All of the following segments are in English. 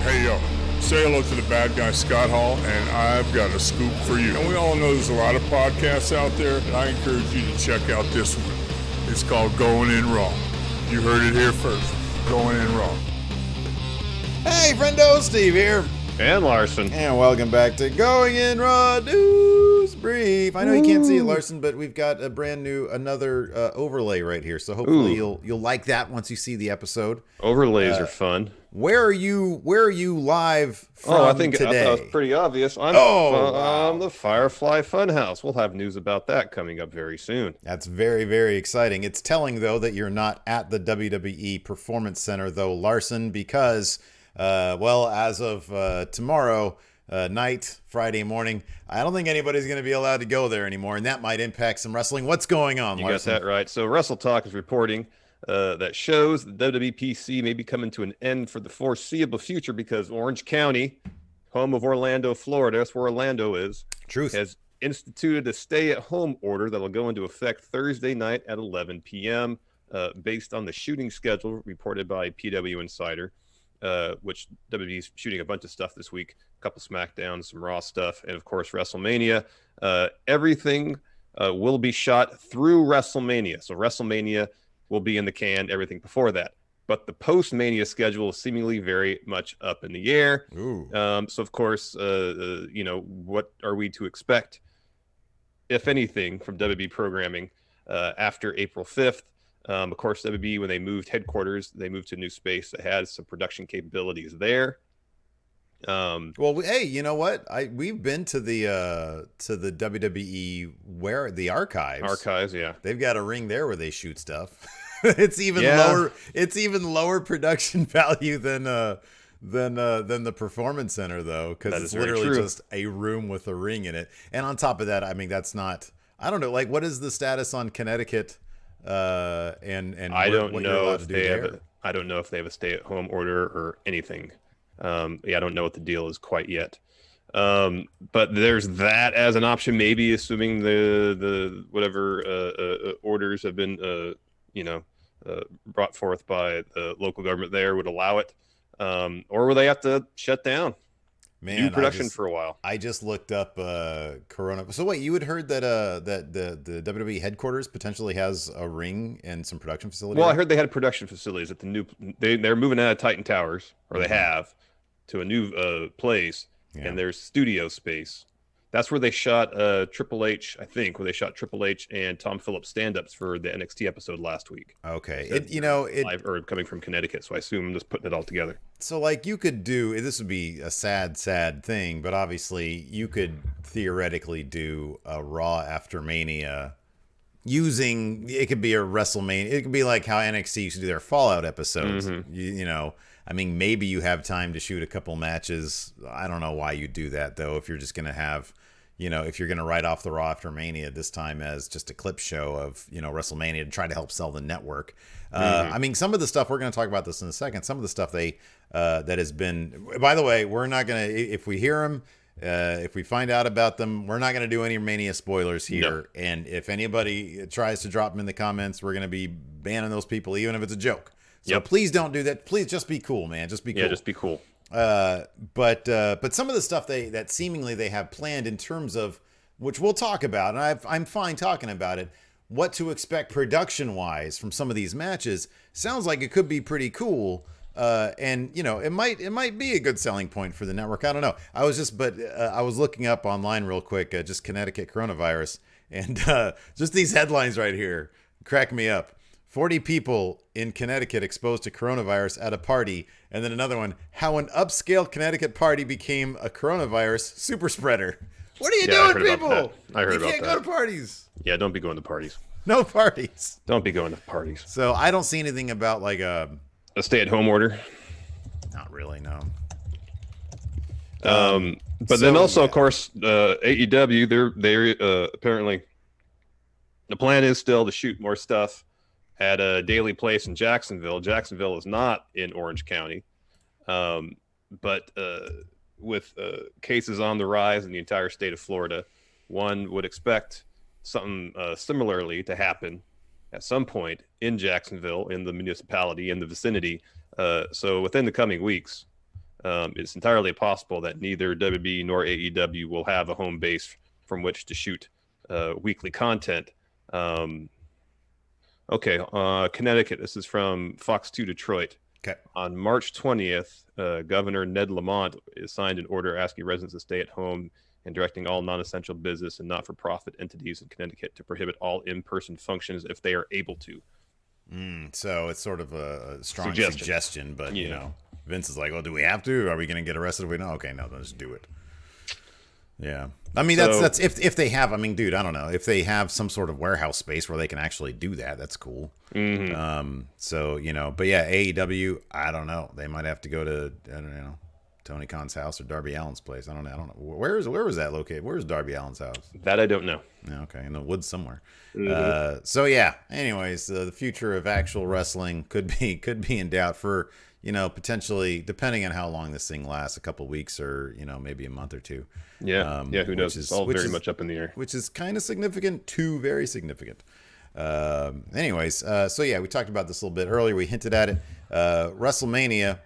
Hey, yo, say hello to the bad guy, Scott Hall, and I've got a scoop for you. And we all know there's a lot of podcasts out there, and I encourage you to check out this one. It's called Going In Raw. You heard it here first. Going In Raw. Hey, friendo, Steve here. And Larson. And welcome back to Going In Raw News Brief. I know you can't see it, Larson, but we've got a brand new, another overlay right here. So hopefully you'll like that once you see the episode. Overlays are fun. Where are you live from I thought today? that was pretty obvious. I'm the Firefly Funhouse. We'll have news about that coming up very soon. That's very, very exciting. It's telling, though, that you're not at the WWE Performance Center, though, Larson, because, as of tomorrow night, Friday morning, I don't think anybody's going to be allowed to go there anymore, and that might impact some wrestling. What's going on, Larson? You got that right. So Wrestle Talk is reporting that shows the WWPC may be coming to an end for the foreseeable future because Orange County, home of Orlando, Florida, that's where Orlando is, has instituted a stay-at-home order that will go into effect Thursday night at 11 p.m. Based on the shooting schedule reported by PW Insider, which WWE's shooting a bunch of stuff this week, a couple SmackDowns, some Raw stuff, and of course WrestleMania. Everything will be shot through WrestleMania. So WrestleMania will be in the can, everything before that. But the post-Mania schedule is seemingly very much up in the air. So, of course, what are we to expect, if anything, from WWE programming after April 5th? Of course, WWE, when they moved headquarters, they moved to a new space that has some production capabilities there. Hey, you know what? We've been to the WWE the archives. Yeah. They've got a ring there where they shoot stuff. It's even lower. It's even lower production value than the Performance Center, though, because it's literally just a room with a ring in it. And on top of that, I mean, that's not. I don't know. Like, what is the status on Connecticut? And I don't know if they have. I don't know if they have a stay-at-home order or anything. I don't know what the deal is quite yet. But there's that as an option, maybe assuming the whatever orders have been brought forth by the local government there would allow it, or will they have to shut down new production for a while? I just looked up Corona. So wait, you had heard that that the WWE headquarters potentially has a ring and some production facilities? Well, I heard they had production facilities at the new. They're moving out of Titan Towers, or they have, to a new place, and there's studio space. That's where they shot Triple H, I think, where they shot Triple H and Tom Phillips stand-ups for the NXT episode last week. Okay. Live, coming from Connecticut, so I assume I'm just putting it all together. So, like, you could do, this would be a sad thing, but obviously you could theoretically do a Raw after Mania using, it could be a WrestleMania, it could be like how NXT used to do their Fallout episodes. You know, I mean, maybe you have time to shoot a couple matches. I don't know why you do that, though, if you're just going to have, if you're going to write off the Raw after Mania this time as just a clip show of, WrestleMania to try to help sell the network. I mean, some of the stuff, we're going to talk about this in a second, some of the stuff that has been, by the way, we're not going to, if we hear them, if we find out about them, we're not going to do any Mania spoilers here. No. And if anybody tries to drop them in the comments, we're going to be banning those people, even if it's a joke. So please don't do that. Please just be cool, man. Just be cool. Yeah, just be cool. But some of the stuff that seemingly they have planned in terms of, which we'll talk about, and I'm fine talking about it, what to expect production-wise from some of these matches, sounds like it could be pretty cool. And it might be a good selling point for the network. I don't know. I was looking up online real quick, just Connecticut coronavirus, and just these headlines right here crack me up. 40 people in Connecticut exposed to coronavirus at a party. And then another one, how an upscale Connecticut party became a coronavirus super spreader. What are you doing, people? I heard about that. You can't go to parties. Yeah, don't be going to parties. No parties. Don't be going to parties. So I don't see anything about like a stay-at-home order. Not really, no. But then also, of course, AEW, they're apparently, the plan is still to shoot more stuff at a daily place in Jacksonville. Jacksonville is not in Orange County, but with cases on the rise in the entire state of Florida, one would expect something similarly to happen at some point in Jacksonville, in the municipality, in the vicinity. So within the coming weeks, it's entirely possible that neither WWE nor AEW will have a home base from which to shoot weekly content. Connecticut. This is from Fox 2 Detroit. Okay. On March 20th, Governor Ned Lamont signed an order asking residents to stay at home and directing all non-essential business and not-for-profit entities in Connecticut to prohibit all in-person functions if they are able to. So it's sort of a strong suggestion, but you know, Vince is like, "Well, do we have to? Are we going to get arrested if we know?" Okay, no, then just do it. Yeah, I mean that's if they have. I mean, dude, I don't know if they have some sort of warehouse space where they can actually do that. That's cool. So you know, but yeah, AEW, I don't know. They might have to go to Tony Khan's house or Darby Allin's place. I don't know. Where was that located? Where's Darby Allin's house? That I don't know. Yeah, okay, in the woods somewhere. So yeah. Anyways, the future of actual wrestling could be in doubt for potentially, depending on how long this thing lasts, a couple weeks or maybe a month or two. Yeah, who knows? It's all very much up in the air. Which is kind of significant to very significant. Anyways, so yeah, we talked about this a little bit earlier. We hinted at it. WrestleMania.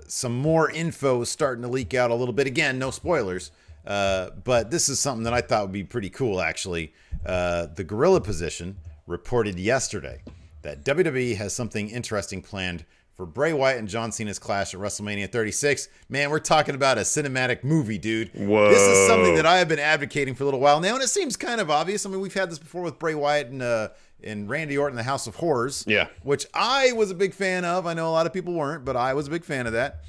Some more info is starting to leak out a little bit. Again, no spoilers. But this is something that I thought would be pretty cool, actually. The Gorilla Position reported yesterday that WWE has something interesting planned for Bray Wyatt and John Cena's clash at WrestleMania 36. Man, we're talking about a cinematic movie, dude. Whoa. This is something that I have been advocating for a little while now, and it seems kind of obvious. I mean, we've had this before with Bray Wyatt and Randy Orton, the House of Horrors. Yeah. Which I was a big fan of. I know a lot of people weren't, but I was a big fan of that.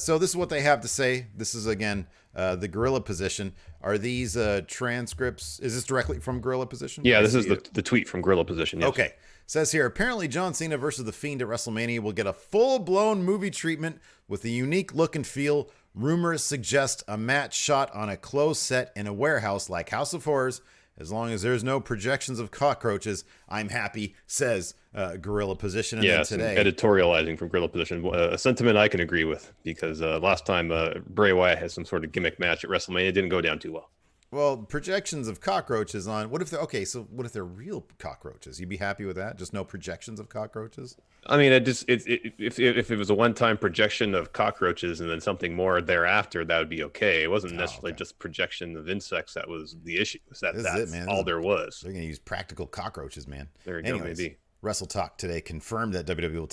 So this is what they have to say. This is, again, the Gorilla Position. Are these transcripts? Is this directly from Gorilla Position? Yeah, this is the tweet from Gorilla Position. Yes. Okay. Says here, apparently John Cena versus The Fiend at WrestleMania will get a full-blown movie treatment with a unique look and feel. Rumors suggest a match shot on a closed set in a warehouse like House of Horrors. As long as there's no projections of cockroaches, I'm happy, says Gorilla Position. And then today, editorializing from Gorilla Position, a sentiment I can agree with, because last time Bray Wyatt had some sort of gimmick match at WrestleMania, it didn't go down too well. Well, projections of cockroaches on what if they're real cockroaches? You'd be happy with that? Just no projections of cockroaches? I mean, if it was a one-time projection of cockroaches and then something more thereafter, that would be okay. It wasn't necessarily just projection of insects that was the issue. That's it, man. All there was. They're gonna use practical cockroaches, man. There you go, maybe. Wrestle Talk today confirmed that WWE will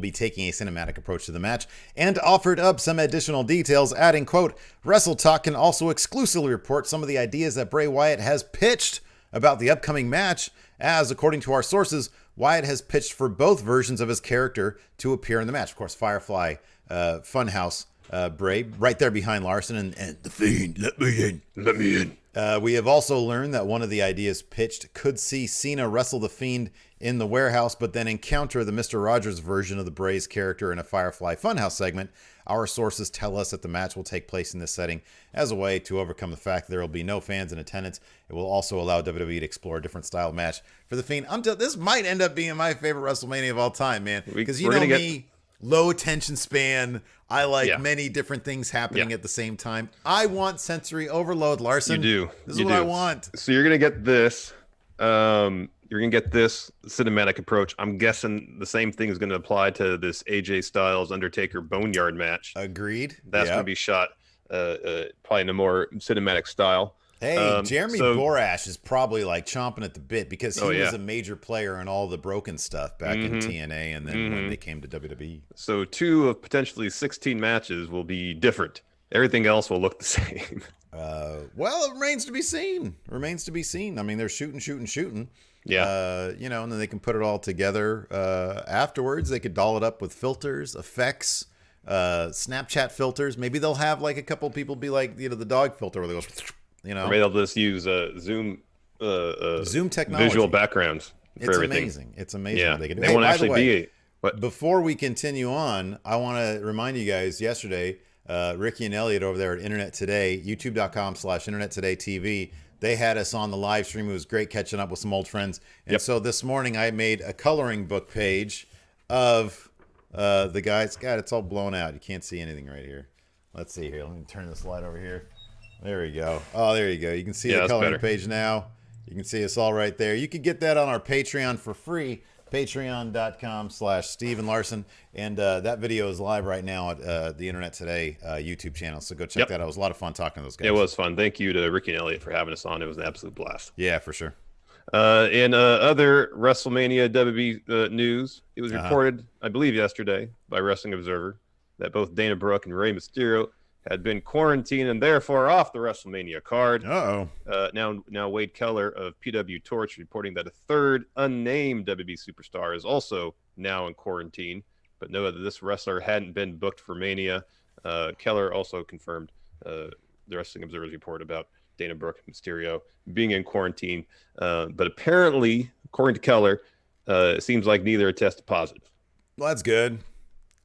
be taking a cinematic approach to the match and offered up some additional details, adding, quote, Wrestle Talk can also exclusively report some of the ideas that Bray Wyatt has pitched about the upcoming match, as, according to our sources, Wyatt has pitched for both versions of his character to appear in the match. Of course, Firefly, Funhouse, Bray, right there behind Larson, and The Fiend, let me in. Let me in. We have also learned that one of the ideas pitched could see Cena wrestle The Fiend in the warehouse, but then encounter the Mr. Rogers version of the Bray's character in a Firefly Funhouse segment. Our sources tell us that the match will take place in this setting as a way to overcome the fact that there will be no fans in attendance. It will also allow WWE to explore a different style of match for The Fiend. This might end up being my favorite WrestleMania of all time, man. Because you know me, low attention span. I like many different things happening at the same time. I want sensory overload, Larson. You do. This is what I want. So you're going to get this. You're going to get this cinematic approach. I'm guessing the same thing is going to apply to this AJ Styles Undertaker Boneyard match. Agreed. That's going to be shot probably in a more cinematic style. Hey, Jeremy Borash is probably like chomping at the bit because he was a major player in all the broken stuff back in TNA and then when they came to WWE. So 2 of potentially 16 matches will be different. Everything else will look the same. Well, it remains to be seen. I mean, they're shooting. Yeah. And then they can put it all together afterwards. They could doll it up with filters, effects, Snapchat filters. Maybe they'll have like a couple people be like, the dog filter where they go, Or maybe they'll just use Zoom technology, visual backgrounds for everything. It's amazing. Yeah. What they can do. They won't actually be. Before we continue on, I want to remind you guys yesterday, Ricky and Elliot over there at Internet Today, youtube.com/Internet Today TV. They had us on the live stream. It was great catching up with some old friends. And so this morning I made a coloring book page of the guys. God, it's all blown out. You can't see anything right here. Let's see here. Let me turn this light over here. There we go. Oh, there you go. You can see the coloring page now. You can see us all right there. You can get that on our Patreon for free. Patreon.com/Steven Larson. And that video is live right now at the Internet Today YouTube channel. So go check that out. It was a lot of fun talking to those guys. It was fun. Thank you to Ricky and Elliot for having us on. It was an absolute blast. Yeah, for sure. In other WrestleMania WWE news, it was reported, I believe yesterday, by Wrestling Observer that both Dana Brooke and Rey Mysterio had been quarantined and therefore off the WrestleMania card. Now Wade Keller of PW Torch reporting that a third unnamed WWE superstar is also now in quarantine, but know that this wrestler hadn't been booked for Mania. Keller also confirmed the Wrestling Observer's report about Dana Brooke and Mysterio being in quarantine. But apparently, according to Keller, it seems like neither are tested positive. Well, that's good.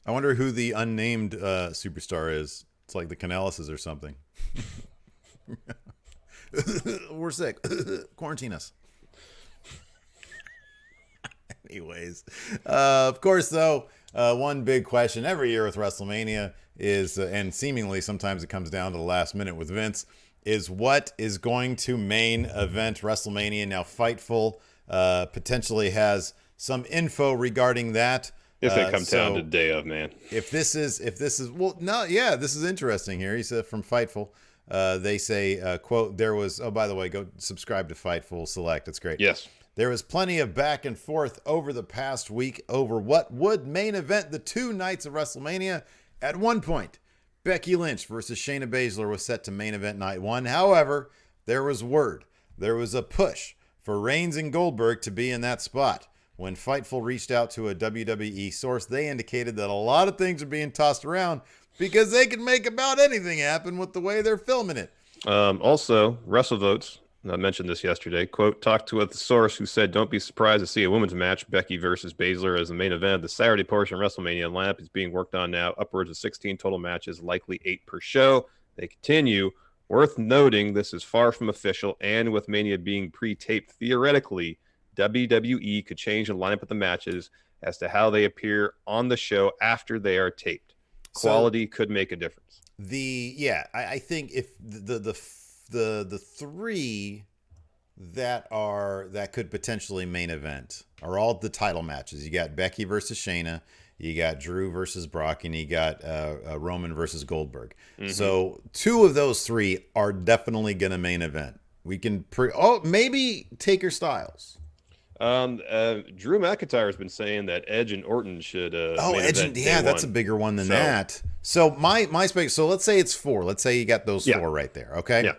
I wonder who the unnamed superstar is. It's like the Canellises or something. We're sick. Quarantine us. Anyways, of course, though, one big question every year with WrestleMania is, and seemingly sometimes it comes down to the last minute with Vince, is what is going to main event WrestleMania. Now, Fightful potentially has some info regarding that. If it comes down to the day of, man. If this is, this is interesting here. He said from Fightful, they say, quote, there was, oh, by the way, go subscribe to Fightful Select. It's great. Yes. There was plenty of back and forth over the past week over what would main event the two nights of WrestleMania. At one point, Becky Lynch versus Shayna Baszler was set to main event night one. However, there was a push for Reigns and Goldberg to be in that spot. When Fightful reached out to a WWE source, they indicated that a lot of things are being tossed around because they can make about anything happen with the way they're filming it. Also, WrestleVotes, I mentioned this yesterday, quote, talked to a source who said, don't be surprised to see a women's match, Becky versus Baszler, as the main event. The Saturday portion of WrestleMania lineup is being worked on now, upwards of 16 total matches, likely 8 per show. They continue. Worth noting, this is far from official, and with Mania being pre-taped, theoretically, WWE could change the lineup of the matches as to how they appear on the show after they are taped. Quality could make a difference. I think if the three that could potentially main event are all the title matches. You got Becky versus Shayna, you got Drew versus Brock, and you got Roman versus Goldberg. Mm-hmm. So 2 of those 3 are definitely going to main event. We can maybe Taker Styles. Drew McIntyre has been saying that Edge and Orton should Edge and that's a bigger one than that. So my spec. So let's say it's 4. Let's say you got those 4 right there. Okay. Yeah.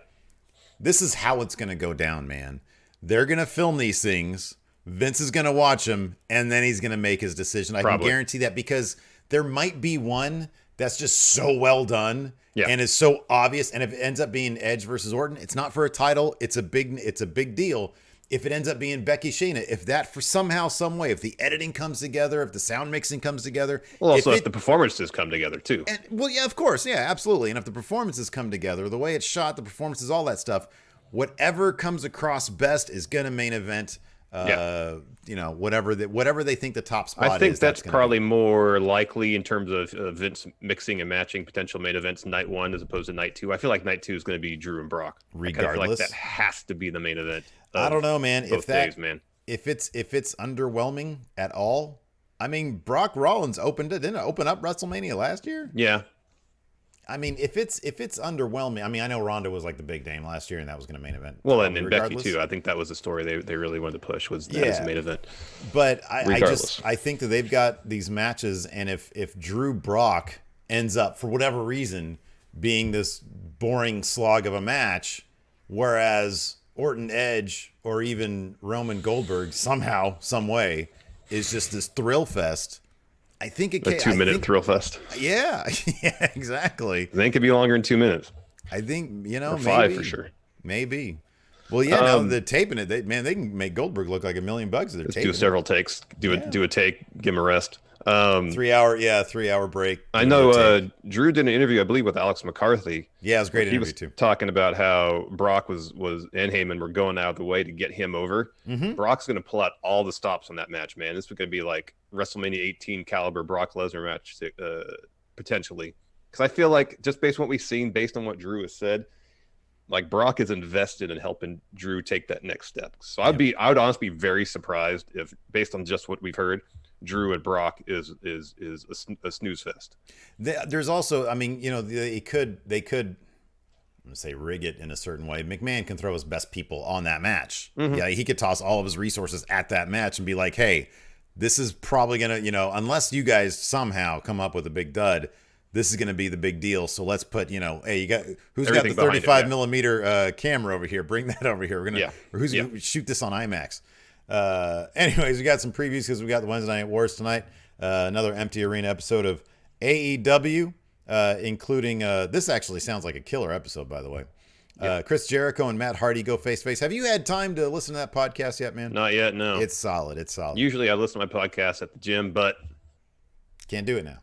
This is how it's gonna go down, man. They're gonna film these things. Vince is gonna watch them, and then he's gonna make his decision. I can guarantee that, because there might be one that's just so well done and is so obvious. And if it ends up being Edge versus Orton, it's not for a title. It's a big deal. If it ends up being Becky Shayna, if that for somehow, some way, if the editing comes together, if the sound mixing comes together. Well, also if the performances come together too. Of course. Yeah, absolutely. And if the performances come together, the way it's shot, the performances, all that stuff, whatever comes across best is going to main event, whatever they think the top spot is. I think that's probably more likely in terms of Vince mixing and matching potential main events night 1 as opposed to night 2. I feel like night 2 is going to be Drew and Brock. Regardless. I feel like that has to be the main event. I don't know, man. If it's underwhelming at all, I mean, Brock Rollins didn't open up WrestleMania last year? Yeah. I mean, if it's underwhelming, I mean, I know Ronda was like the big name last year, and that was going to main event. Well, and Becky too. I think that was the story they really wanted to push, was that as a main event. But I think that they've got these matches, and if Drew Brock ends up for whatever reason being this boring slog of a match, whereas Orton Edge or even Roman Goldberg somehow, some way, is just this thrill fest. I think it a 2-minute thrill fest. Yeah, exactly. They could be longer than 2 minutes. I think, or 5 for sure. Maybe. Well, yeah, no, they're taping it. They can make Goldberg look like $1 million. They're taping do several takes. Do a take. Give him a rest. 3 hour break. I know Drew did an interview, I believe, with Alex McCarthy. Yeah, it was a great interview too. Talking about how Brock was and Heyman were going out of the way to get him over. Mm-hmm. Brock's going to pull out all the stops on that match, man. This is going to be like WrestleMania 18 caliber Brock Lesnar match, potentially. Because I feel like, just based on what we've seen, based on what Drew has said, like Brock is invested in helping Drew take that next step. So I would honestly be very surprised if, based on just what we've heard, Drew and Brock is a snooze fest. There's also, I mean, they could, I'm gonna say rig it in a certain way. McMahon can throw his best people on that match. Mm-hmm. Yeah, he could toss all of his resources at that match and be like, hey, this is probably gonna, unless you guys somehow come up with a big dud, this is going to be the big deal. So let's put, hey, who's everything got the 35 millimeter camera over here? Bring that over here. We're going to, or who's going to shoot this on IMAX? Anyways, we got some previews because we got the Wednesday Night Wars tonight. Another empty arena episode of AEW, including, this actually sounds like a killer episode, by the way. Chris Jericho and Matt Hardy go face to face. Have you had time to listen to that podcast yet, man? Not yet, no. It's solid. It's solid. Usually I listen to my podcast at the gym, but can't do it now.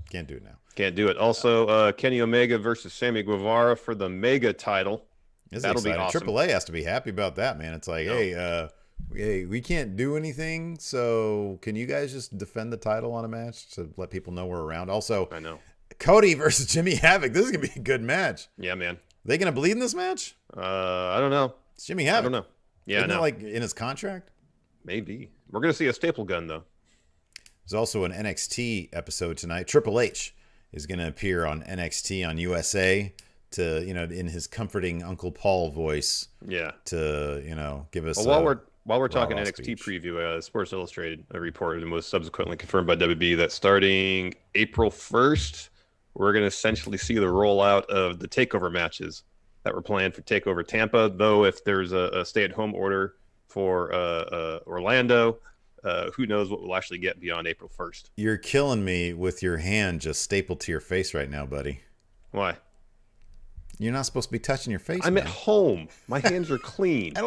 Can't do it now. Can't do it. Also, Kenny Omega versus Sammy Guevara for the Mega title. That'll be awesome. AAA has to be happy about that, man. It's like, hey, we can't do anything, so can you guys just defend the title on a match to let people know we're around? Also, I know. Cody versus Jimmy Havoc. This is gonna be a good match. Yeah, man. They gonna bleed in this match? I don't know. It's Jimmy Havoc. I don't know. Yeah, Isn't it like in his contract? Maybe. We're gonna see a staple gun though. There's also an NXT episode tonight. Triple H is going to appear on NXT on USA to, in his comforting Uncle Paul voice. Yeah. To, give us. Well, while we're talking NXT speech. preview, Sports Illustrated reported and was subsequently confirmed by WB that starting April 1st, we're going to essentially see the rollout of the takeover matches that were planned for Takeover Tampa. Though, if there's a stay-at-home order for Orlando. Who knows what we'll actually get beyond April 1st. You're killing me with your hand just stapled to your face right now, buddy. Why? You're not supposed to be touching your face. I'm man. at home. My hands are clean. I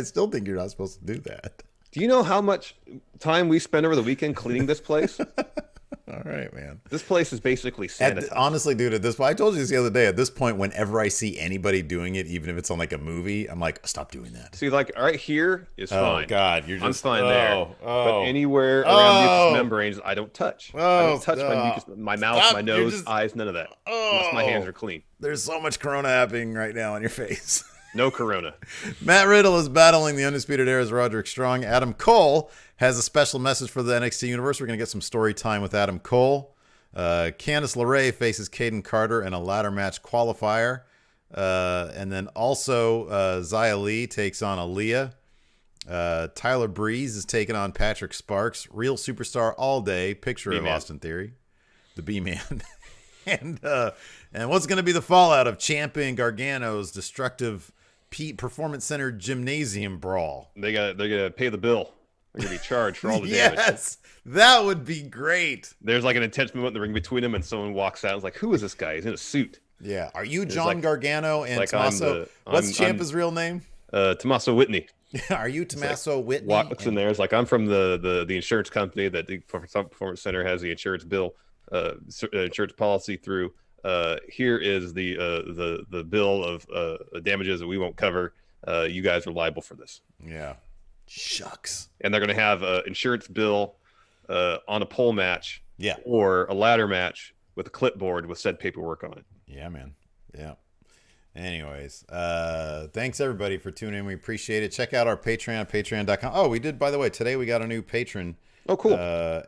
still think you're not supposed to do that. Do you know how much time we spent over the weekend cleaning this place? All right, man. This place is basically sanitized. Honestly, dude, at this point, I told you this the other day. At this point, whenever I see anybody doing it, even if it's on like a movie, I'm like, stop doing that. See, like right here is fine. Oh God, you're just I'm fine there. But anywhere around mucous membranes, I don't touch. I don't touch my mouth, my nose, eyes, none of that. Unless my hands are clean. There's so much corona happening right now on your face. No corona. Matt Riddle is battling the Undisputed Era's Roderick Strong. Adam Cole has a special message for the NXT universe. We're going to get some story time with Adam Cole. Candice LeRae faces Caden Carter in a ladder match qualifier. And then also Xia Li takes on Aaliyah. Tyler Breeze is taking on Patrick Sparks. Real superstar all day. Picture of Austin Theory. The B-Man. And what's going to be the fallout of Ciampa Gargano's destructive Performance Center gymnasium brawl? They're gonna pay the bill. They're gonna be charged for all the damage. Yes, that would be great. There's like an intense moment in the ring between them, and someone walks out and is like, "Who is this guy? He's in a suit." Yeah, are you John Gargano and Tommaso? What's Ciampa's real name? Tommaso Whitney. Are you Tommaso Whitney? Walks in there. It's like, I'm from the insurance company that the Performance Center has the insurance bill, insurance policy through. Here is the bill of damages that we won't cover. You guys are liable for this. Yeah. Shucks. And they're going to have an insurance bill on a pole match. Yeah. Or a ladder match with a clipboard with said paperwork on it. Yeah, man. Yeah. Anyways, thanks everybody for tuning in. We appreciate it. Check out our Patreon at patreon.com. Oh, we did, by the way, today we got a new patron. Oh, cool.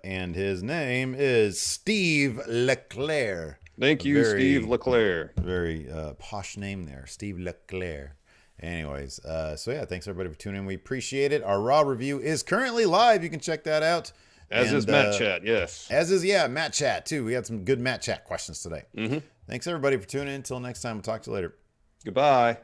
And his name is Steve Leclerc. Thank you, Steve Leclerc. Very posh name there, Steve Leclerc. Anyways, so yeah, thanks everybody for tuning in. We appreciate it. Our Raw review is currently live. You can check that out. As is Matt Chat, yes. As is, Matt Chat, too. We had some good Matt Chat questions today. Mm-hmm. Thanks everybody for tuning in. Until next time, we'll talk to you later. Goodbye.